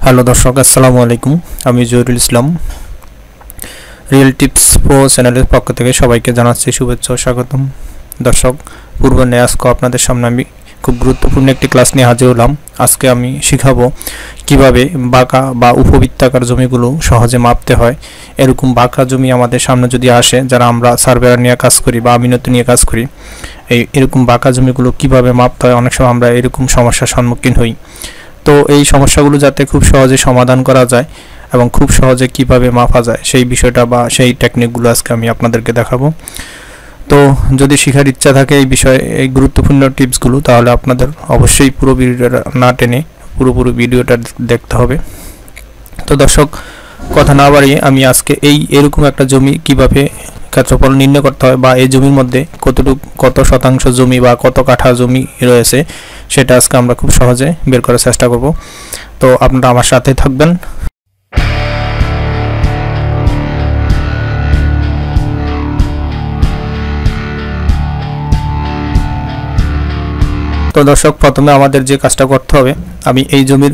Hello দর্শক, আসসালামু আলাইকুম। আমি জহিরুল ইসলাম, রিয়েল টিপস প্রো চ্যানেলের পক্ষ থেকে সবাইকে জানাচ্ছি শুভেচ্ছা ও স্বাগতম। দর্শক, পূর্ব ন্যায়াজকে আপনাদের সামনে আমি খুব গুরুত্বপূর্ণ একটি ক্লাস নিয়ে হাজির হলাম। আজকে আমি শিখাবো কিভাবে বাঁকা বা উপবৃত্তাকার জমিগুলো সহজে মাপতে হয়। এরকম বাঁকা জমি আমাদের সামনে যদি আসে, যারা আমরা সার্ভেয়ার নিয়ে কাজ করি বা আমিনতি নিয়ে কাজ করি, এরকম বাঁকা জমিগুলো কিভাবে মাপতে হয়, অনেক সময় আমরা এরকম সমস্যার সম্মুখীন হই। তো এই সমস্যাগুলো যাতে খুব সহজে সমাধান করা যায় এবং খুব সহজে কিভাবে মাপা যায় সেই বিষয়টা বা সেই টেকনিকগুলো আজকে আমি আপনাদেরকে দেখাবো। তো যদি শেখার ইচ্ছা থাকে এই বিষয়ে, এই গুরুত্বপূর্ণ টিপসগুলো, তাহলে আপনাদের অবশ্যই পুরো ভিডিওটা না টেনে পুরোপুরি ভিডিওটা দেখতে হবে। তো দর্শক, কথা না বাড়িয়ে আমি আজকে এরকম একটা জমি কিভাবে ক্ষেত্রফল নির্ণয় করতে হয় বা এই জমির মধ্যে কত শতাংশ জমি বা কত কাঠা জমি রয়েছে সেটা আজকে আমরা খুব সহজে বের করার চেষ্টা করব। তো আপনারা আমার সাথে থাকবেন। তো দর্শক, প্রথমে আমাদের যে কাজটা করতে হবে, আমি এই জমির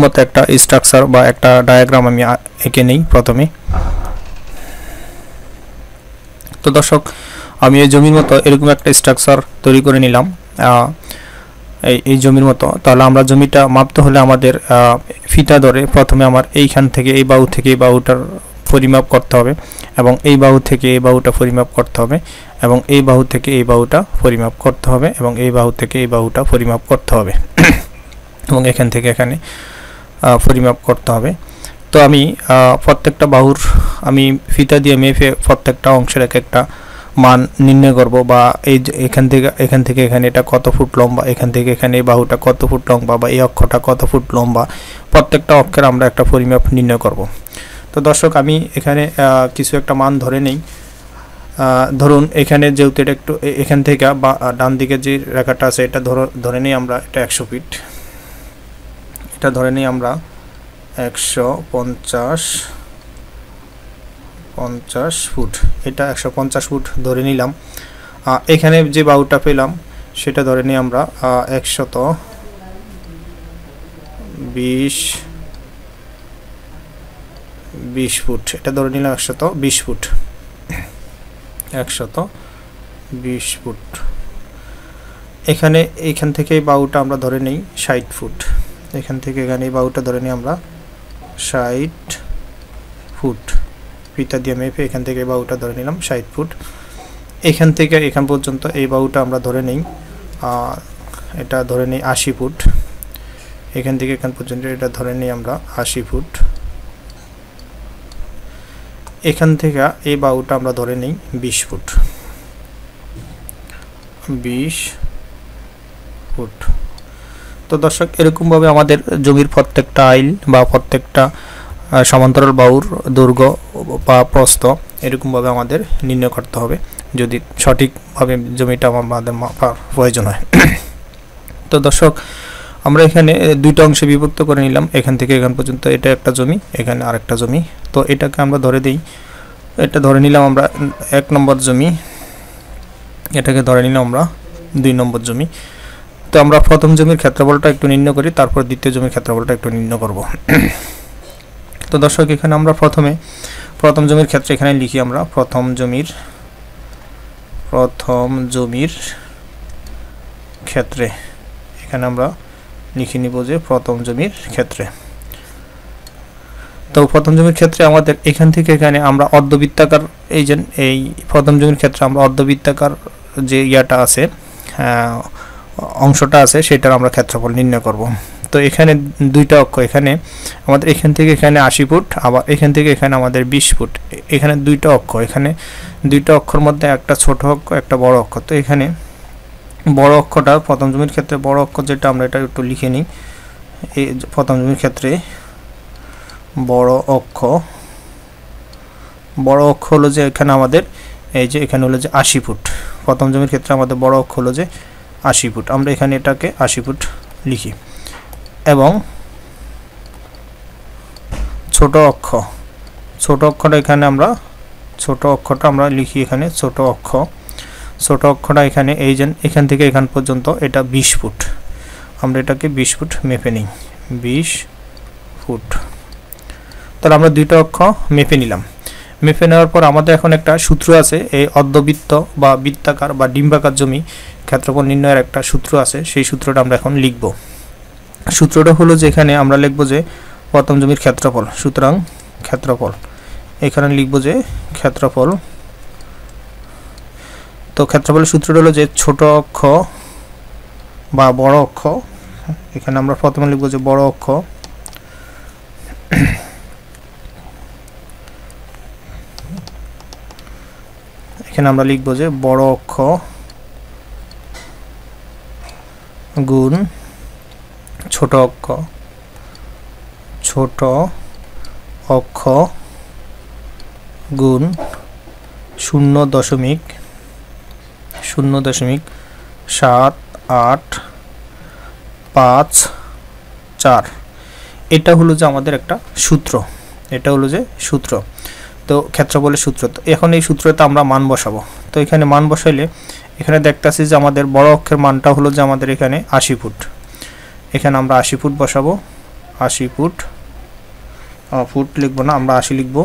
মতো একটা স্ট্রাকচার বা একটা ডায়াগ্রাম আমি এঁকে নেই প্রথমে। তো দর্শক, আমি এই জমির মতো এরকম একটা স্ট্রাকচার তৈরি করে নিলাম এই জমির মতো। তাহলে আমরা জমিটা মাপতে হলে আমাদের ফিতা ধরে প্রথমে আমার এইখান থেকে এই বাহু থেকে এই বাহুটার পরিমাপ করতে হবে, এবং এই বাহু থেকে এই বাহুটা পরিমাপ করতে হবে, এবং এই বাহু থেকে এই বাহুটা পরিমাপ করতে হবে, এবং এই বাহু থেকে এই বাহুটা পরিমাপ করতে হবে, এবং এখান থেকে এখানে পরিমাপ করতে হবে। তো আমি প্রত্যেকটা বাহুর আমি ফিতা দিয়ে মেপে প্রত্যেকটা অংশের একটা মান নির্ণয় করব, বা এখান থেকে এখানে এটা কত ফুট লম্বা, এখান থেকে এখানে এই বাহুটা কত ফুট লম্বা, বা এই অক্ষটা কত ফুট লম্বা, প্রত্যেকটা অক্ষের আমরা একটা পরিমাপ নির্ণয় করব। তো দর্শক, আমি এখানে কিছু একটা মান ধরে নেই। ধরুন এখানে যেহেতু এটা একটু এখান থেকে বা ডান দিকে যে রেখাটা আছে এটা ধরে নেই আমরা, এটা 100 ফিট। এটা ধরে নেই আমরা 150 ফুট। এটা 150 ফুট ধরে নিলাম। এখানে যে বাহুটা পেলাম সেটা ধরে নিই আমরা 120 ফুট। এটা ধরে নিলাম 120 ফুট। 120 ফুট। এইখান থেকে এই বাহুটা আমরা ধরে নিই 60 ফুট। এখান থেকে এখানে এই বাহুটা ধরে নিই আমরা 60 ফুট। ফিতা দিয়ে মেপে এখান থেকে এই বাহুটা ধরে নিলাম 60 ফুট। এখান থেকে এখান পর্যন্ত এই বাহুটা আমরা ধরে নিই এটা ধরে নিই 80 ফুট। এখান থেকে এখান পর্যন্ত এটা ধরে নিই আমরা 80 ফুট। এখান থেকে এই বাহুটা আমরা ধরে নিই 20 ফুট। 20 ফুট। তো দর্শক, এরকমভাবে আমাদের জমির প্রত্যেকটা আইল বা প্রত্যেকটা সমান্তরাল বাহুর দৈর্ঘ্য বা প্রস্থ এরকমভাবে আমাদের নির্ণয় করতে হবে, যদি সঠিকভাবে জমিটা আমাদের মাপার প্রয়োজন হয়। তো দর্শক, আমরা এখানে দুইটা অংশে বিভক্ত করে নিলাম। এখান থেকে এখান পর্যন্ত এটা একটা জমি, এখানে আরেকটা জমি। তো এটাকে আমরা ধরে দিই, এটা ধরে নিলাম আমরা 1 নম্বর জমি, এটাকে ধরে নিলাম আমরা 2 নম্বর জমি। তো আমরা প্রথম জমির ক্ষেত্রফলটা একটু নির্ণয় করি, তারপর দ্বিতীয় জমির ক্ষেত্রফলটা একটু নির্ণয় করব। তো দর্শক, এখানে আমরা প্রথম জমির ক্ষেত্রে এখানে লিখি আমরা প্রথম জমির ক্ষেত্রে এখানে আমরা লিখে নিব যে প্রথম জমির ক্ষেত্রে। তো প্রথম জমির ক্ষেত্রে আমাদের এখান থেকে এখানে আমরা অর্ধবৃত্তাকার এই প্রথম জমির ক্ষেত্রে আমরা অর্ধবৃত্তাকার যে ইয়াটা আছে, অংশটা আছে, সেটার আমরা ক্ষেত্রফল নির্ণয় করব। তো এখানে দুইটা অক্ষ, এখানে আমাদের এখান থেকে এখানে 80 ফুট, আবার এখান থেকে এখানে আমাদের 20 ফুট। এখানে দুইটা অক্ষ, এখানে দুইটা অক্ষর মধ্যে একটা ছোট অক্ষ একটা বড় অক্ষ। তো এখানে বড় অক্ষটা প্রথম জমির ক্ষেত্রে বড় অক্ষ যেটা, আমরা এটা একটু লিখে নিই। এই প্রথম জমির ক্ষেত্রে বড় অক্ষ হলো যে এখানে আমাদের এখানে হলো যে 80 ফুট। প্রথম জমির ক্ষেত্রে আমাদের বড় অক্ষ হলো যে 80 ফুট। আমরা এখানে এটাকে 80 ফুট লিখি। এবং ছোট অক্ষটা এখানে আমরা লিখি এখানে ছোট অক্ষটা এখানে এখান থেকে এখান পর্যন্ত এটা 20 ফুট। আমরা এটাকে 20 ফুট মেপে নিই। 20 ফুট। তাহলে আমরা দুইটা অক্ষ মেপে নিলাম। মেপে নেওয়ার পর আমাদের এখন একটা সূত্র আছে, এই অর্ধবৃত্ত বা বৃত্তাকার বা ডিম্বাকার জমি ক্ষেত্রফল নির্ণয়ের একটা সূত্র আছে, সেই সূত্রটা আমরা এখন লিখব। সূত্রটা হলো যে এখানে আমরা লিখব যে প্রথম জমির ক্ষেত্রফল, সুতরাং ক্ষেত্রফল, এখানে লিখব যে ক্ষেত্রফল। তো ক্ষেত্রফলের সূত্রটা হলো যে ছোট অক্ষ বা বড় অক্ষ, এখানে আমরা প্রথমে লিখব যে বড় অক্ষ এখানে আমরা লিখব যে বড় অক্ষ গুণ ছোট অক্ষ, ছোট অক্ষ গুণ 0.7854। এটা হলো যে আমাদের একটা সূত্র, এটা হলো যে সূত্র। তো ক্ষেত্রফলের সূত্র। তো এখন এই সূত্রতে আমরা মান বসাবো। তো এখানে মান বসাইলে এখানে দেখতেছি যে আমাদের বড় অক্ষের মানটা হলো যে আমাদের এখানে 80 ফুট। এখানে আমরা 80 ফুট বসাবো, 80 ফুট, ফুট লিখবো না, আমরা 80 লিখবো।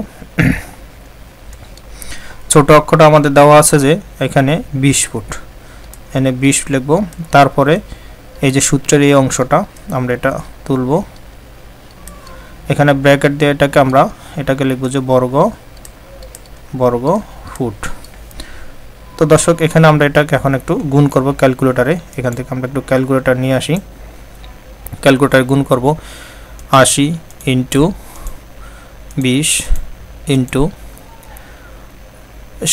ছোট অক্ষটা আমাদের দেওয়া আছে যে এখানে 20 ফুট, এখানে 20 লিখবো। তারপরে এই যে সূত্রের এই অংশটা আমরা এটা তুলবো, এখানে ব্র্যাকেট দিয়ে এটাকে লিখবো যে বর্গ ফুট। তো দর্শক এখানে আমরা এটাকে এখন একটু গুণ করব ক্যালকুলেটরে। এখান থেকে আমরা একটু ক্যালকুলেটর নিয়ে আসি, ক্যালকুলেটরে গুণ করব 80 × 20 ×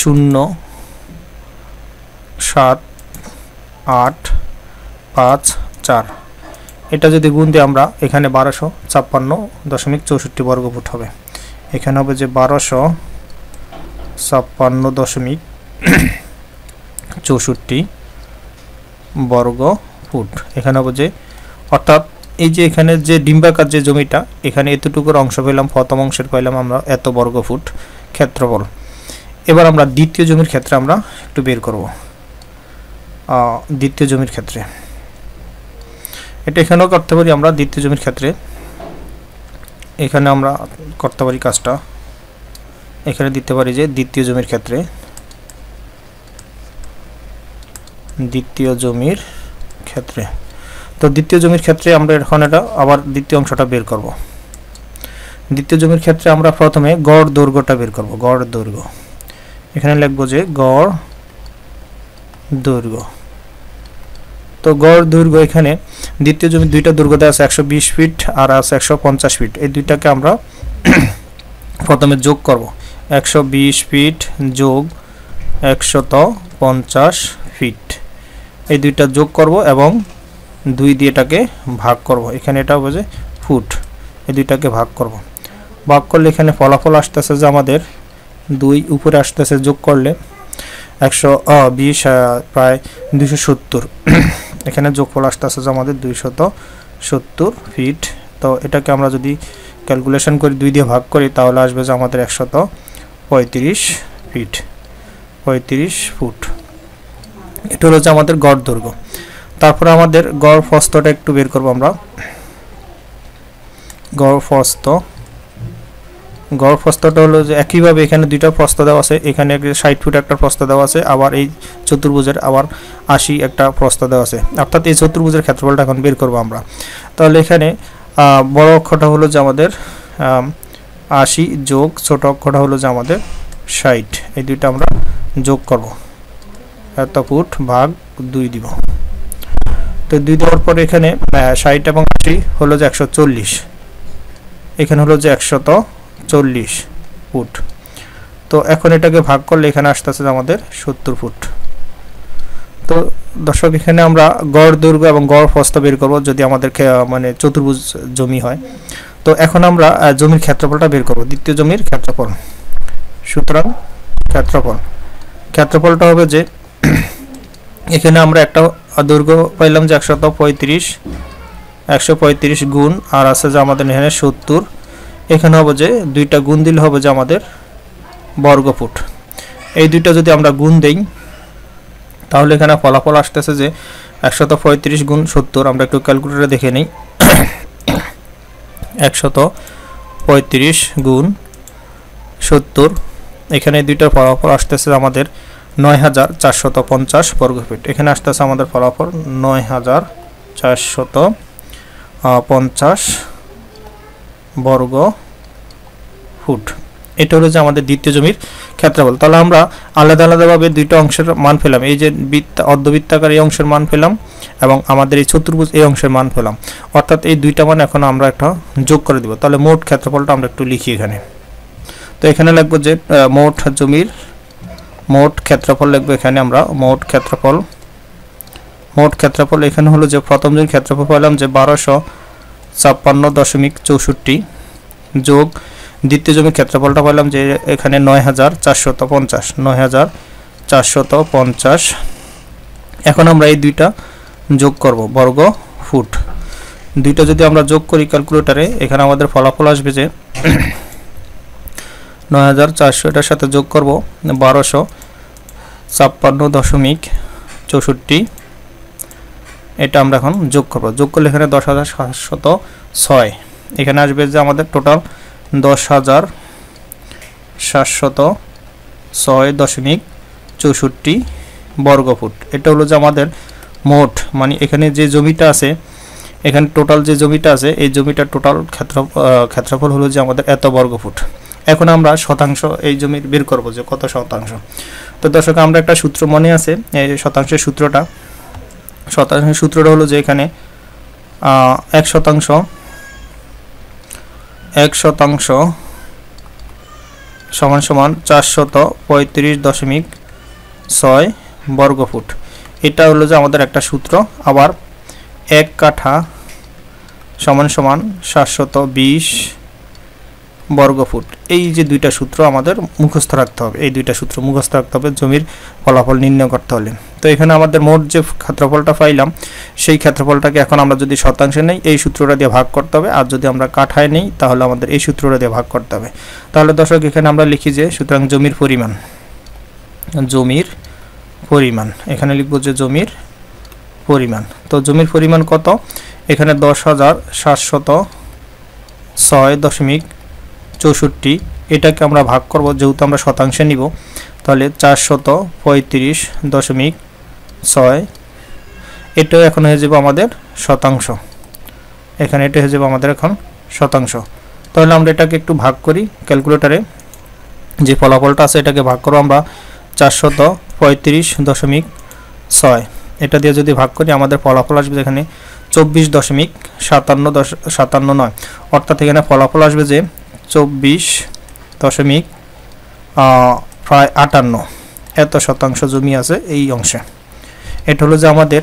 0.7854। এটা যদি গুণ দিই আমরা এখানে 1256.64 বর্গ ফুট হবে। এখানে হবে যে 1256.64 বর্গ ফুট। এখানে হবে যে, অর্থাৎ এই যে এখানে যে ডিম্বাকার যে জমিটা, এখানে এতটুকুর অংশ পেলাম, প্রথম অংশের পাইলাম আমরা এত বর্গ ফুট ক্ষেত্রফল। এবার আমরা দ্বিতীয় জমির ক্ষেত্রে আমরা একটু বের করব। দ্বিতীয় জমির ক্ষেত্রে এটা এখানেও করতে পারি আমরা। দ্বিতীয় জমির ক্ষেত্রে এখানে আমরা করতে পারি কাজটা, এখানে দিতে পারি যে দ্বিতীয় জমির ক্ষেত্রে, দ্বিতীয় জমির ক্ষেত্রে। তো দ্বিতীয় জমির ক্ষেত্রে আমরা এখন এটা আবার দ্বিতীয় অংশটা বের করব। দ্বিতীয় জমির ক্ষেত্রে আমরা প্রথমে গড় দৈর্ঘ্যটা বের করব, গড় দৈর্ঘ্য। এখানে লিখব যে গড় দৈর্ঘ্য। তো গড় দৈর্ঘ্য এখানে দ্বিতীয় জমি দুইটা দৈর্ঘ্য দেওয়া আছে, 120 ফিট আর আছে 150 ফিট। এই দুইটাকে আমরা প্রথমে যোগ করব, 120 ফিট যোগ 150 ফিট, এই দুইটা যোগ করব এবং 2 দিয়ে এটাকে ভাগ করব। এখানে এটা হবে যে ফুট, এই দুইটাকে ভাগ করব। ভাগ করলে এখানে ফলাফল আসতেছে যে আমাদের 2 উপরে আসতেছে, যোগ করলে 120 প্রায় 270। এখানে যোগফল আসতেছে যে আমাদের 270 ফিট। তো এটাকে আমরা যদি ক্যালকুলেশন করি, 2 দিয়ে ভাগ করি, তাহলে আসবে যে আমাদের 135 ফিট, 35 ফুট। এটা হলো যে আমাদের গড় দৈর্ঘ্য। তারপরে আমাদের গড় প্রস্থটা একটু বের করব আমরা। গড় প্রস্থটা হলো যে একইভাবে এখানে দুইটা প্রস্থ দেওয়া আছে, এখানে 60 ফুট একটা প্রস্থ দেওয়া আছে, আবার এই চতুর্ভুজের আবার 80 একটা প্রস্থ দেওয়া আছে। অর্থাৎ এই চতুর্ভুজের ক্ষেত্রফলটা এখন বের করব আমরা। তাহলে এখানে বড় অক্ষটা হলো যে আমাদের 80 যোগ ছোট অক্ষটা হলো যে আমাদের 60, এই দুইটা আমরা যোগ করব। এত ফুট ভাগ 2 দিব। তো 2 দেওয়ার পরে এখানে 60 এবং 80 হলো যে 140, এখানে হলো যে 140 ফুট। তো এখন এটাকে ভাগ করলে এখানে আসতেছে আমাদের 70 ফুট। তো দর্শক এখানে আমরা গড় দৈর্ঘ্য এবং গড় প্রস্থ বের করব যদি আমাদের মানে চতুর্ভুজ জমি হয়। তো এখন আমরা জমির ক্ষেত্রফলটা বের করব, দ্বিতীয় জমির ক্ষেত্রফল। সুতরাং ক্ষেত্রফলটা হবে যে এখানে আমরা একটা দৈর্ঘ্য পাইলাম যে 135 গুণ আর আছে যে আমাদের এখানে 70। এখানে হবে যে দুইটা গুণ দিলে হবে যে আমাদের বর্গ ফুট। এই দুইটা যদি আমরা গুণ দেই তাহলে এখানে ফলাফল আসতেছে যে 135 গুণ 70। আমরা একটু ক্যালকুলেটরে দেখে নিই। 135 গুণ 70, এখানে দুইটার ফলাফল আসতেছে আমাদের 9450 বর্গফিট। এখানে আসতেছে আমাদের ফলাফল 9450 বর্গ ফুট। এটা হলো যে আমাদের দ্বিতীয় জমির ক্ষেত্রফল। তাহলে আমরা আলাদা আলাদাভাবে দুইটা অংশের মান পেলাম, এই যে অর্ধবৃত্তাকার এই অংশের মান পেলাম এবং আমাদের এই চতুর্ভুজ এই অংশের মান পেলাম, অর্থাৎ এই দুইটা মান এখন আমরা একটা যোগ করে দিব। তাহলে মোট ক্ষেত্রফলটা আমরা একটু লিখি এখানে। তো এখানে লিখবো যে মোট জমির মোট ক্ষেত্রফল লিখবো এখানে আমরা মোট ক্ষেত্রফল এখানে হলো যে প্রথম জমির ক্ষেত্রফল পেলাম যে 1256.64 যোগ দ্বিতীয় জমির ক্ষেত্রফলটা পেলাম যে এখানে 9450। এখন আমরা এই দুইটা যোগ করব বর্গ ফুট। দুইটা যদি আমরা যোগ করি ক্যালকুলেটরে, এখানে আমাদের ফলাফল আসবে যে 9400 এটার সাথে যোগ করব 1256.64, এটা আমরা এখন যোগ করব। যোগ করলে এখানে 10,706, এখানে আসবে যে আমাদের টোটাল 10,706.64 বর্গফুট। এটা হলো যে আমাদের মোট, মানে এখানে যে জমিটা আছে, এখানে টোটাল যে জমিটা আছে এই জমিটার টোটাল ক্ষেত্রফল হলো যে আমাদের এত বর্গফুট। এখন আমরা শতাংশ এই জমির বের করব যে কত শতাংশ। তো দর্শক, আমরা একটা সূত্র মনে আছে, এই শতাংশের সূত্রটা হলো যে এখানে 1% সমান সমান 435.6 বর্গফুট। এটা হলো যে আমাদের একটা সূত্র। আবার 1 কাঠা সমান সমান 720 বর্গফুট। এই যে দুইটা সূত্র আমাদের মুখস্থ রাখতে হবে, এই দুইটা সূত্র মুখস্থ রাখতে হবে জমির ফলাফল নির্ণয় করতে হলে। তো এখানে আমাদের মোট যে ক্ষেত্রফলটা পাইলাম, সেই ক্ষেত্রফলটাকে এখন আমরা যদি শতাংশে নেই এই সূত্রটা দিয়ে ভাগ করতে হবে, আর যদি আমরা কাঠায় নেই তাহলে আমাদের এই সূত্রটা দিয়ে ভাগ করতে হবে। তাহলে দর্শক, এখানে আমরা লিখি যে সুতরাং জমির পরিমাণ এখানে লিখব যে জমির পরিমাণ। তো জমির পরিমাণ কত? এখানে 10,706.64, এটাকে আমরা ভাগ করব, যেহেতু আমরা শতাংশে নিব, তাহলে 435.6, এটাও এখন হয়ে যাবে আমাদের শতাংশ। এখানে এটা হয়ে যাবে আমাদের এখন শতাংশ। তাহলে আমরা এটাকে একটু ভাগ করি ক্যালকুলেটরে, যে ফলাফলটা আছে এটাকে ভাগ করব আমরা 435.6, এটা দিয়ে যদি ভাগ করি আমাদের ফলাফল আসবে এখানে 24.57, অর্থাৎ এখানে ফলাফল আসবে যে 24.58 এত শতাংশ জমি আছে এই অংশে। এটা হলো যে আমাদের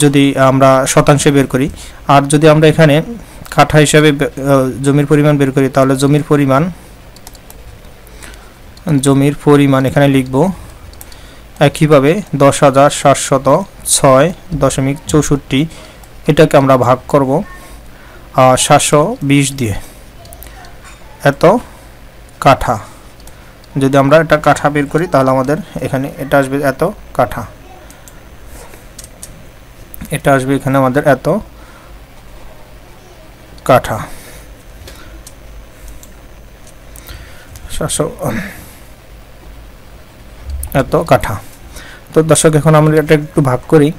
যদি আমরা শতাংশে বের করি। আর যদি আমরা এখানে কাঠা হিসাবে জমির পরিমাণ বের করি, তাহলে জমির পরিমাণ এখানে লিখব একইভাবে 10,706.64, এটাকে আমরা ভাগ করব 720 দিয়ে, এত কাঠা। যদি আমরা এটা কাঠা বের করি তাহলে আমাদের এখানে এটা আসবে এত কাঠা, এটা আসবে এখানে আমাদের এত কাঠা, 700 এত কাঠা। তো দর্শক, এখন আমরা এটা একটু ভাগ করি।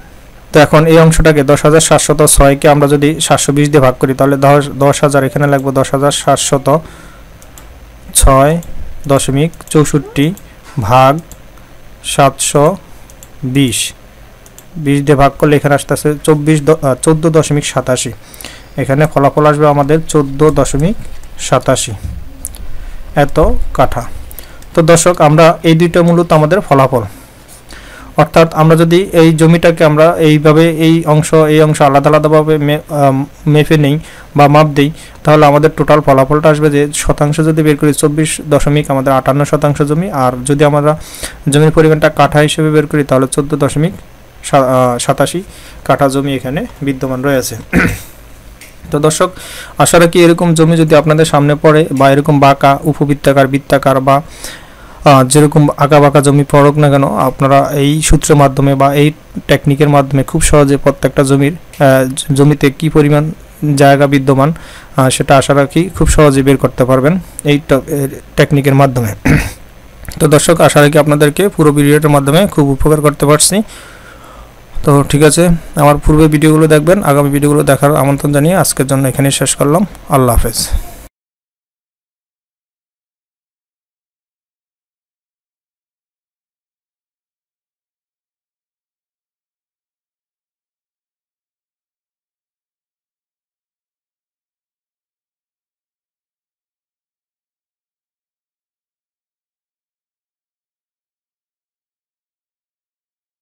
তো এখন এই অংশটাকে 10,706কে আমরা যদি 720 দিয়ে ভাগ করি, তাহলে 10,000 এখানে লাগবে 10,706.64 ভাগ 720, 20 দিয়ে ভাগ করলে এখানে আসতেছে 14.87, এখানে ফলাফল আসবে আমাদের 14.87 এত কাঠা। তো দর্শক, আমরা এই দুইটা মূলত আমাদের ফলাফল, অর্থাৎ আমরা যদি এই জমিটাকে আমরা এইভাবে এই অংশ আলাদা আলাদাভাবে মেপে নেই বা মাপ দেই, তাহলে আমাদের টোটাল ফলাফলটা আসবে যে শতাংশ যদি বের করি 24.58 জমি, আর যদি আমরা জমির পরিমাণটা কাঠা হিসেবে বের করি তাহলে 14.87 কাঠা জমি এখানে বিদ্যমান রয়েছে। তো দর্শক, আশা রাখি এরকম জমি যদি আপনাদের সামনে পড়ে বা এরকম বাঁকা উপবৃত্তাকার বৃত্তাকার বা যেরকম আঁকা বাঁকা জমি পড়ুক না কেন, আপনারা এই সূত্রের মাধ্যমে বা এই টেকনিকের মাধ্যমে খুব সহজে প্রত্যেকটা জমিতে কি পরিমাণ জায়গা বিদ্যমান সেটা আশা রাখি খুব সহজেই বের করতে পারবেন এই টেকনিকের মাধ্যমে। তো দর্শক, আশা রাখি আপনাদেরকে পুরো ভিডিওটার মাধ্যমে খুব উপকার করতে পারছি। তো ঠিক আছে, আমার পূর্বে ভিডিওগুলো দেখবেন, আগামী ভিডিওগুলো দেখার আমন্ত্রণ জানিয়ে আজকের জন্য এখানেই শেষ করলাম। আল্লাহ হাফেজ।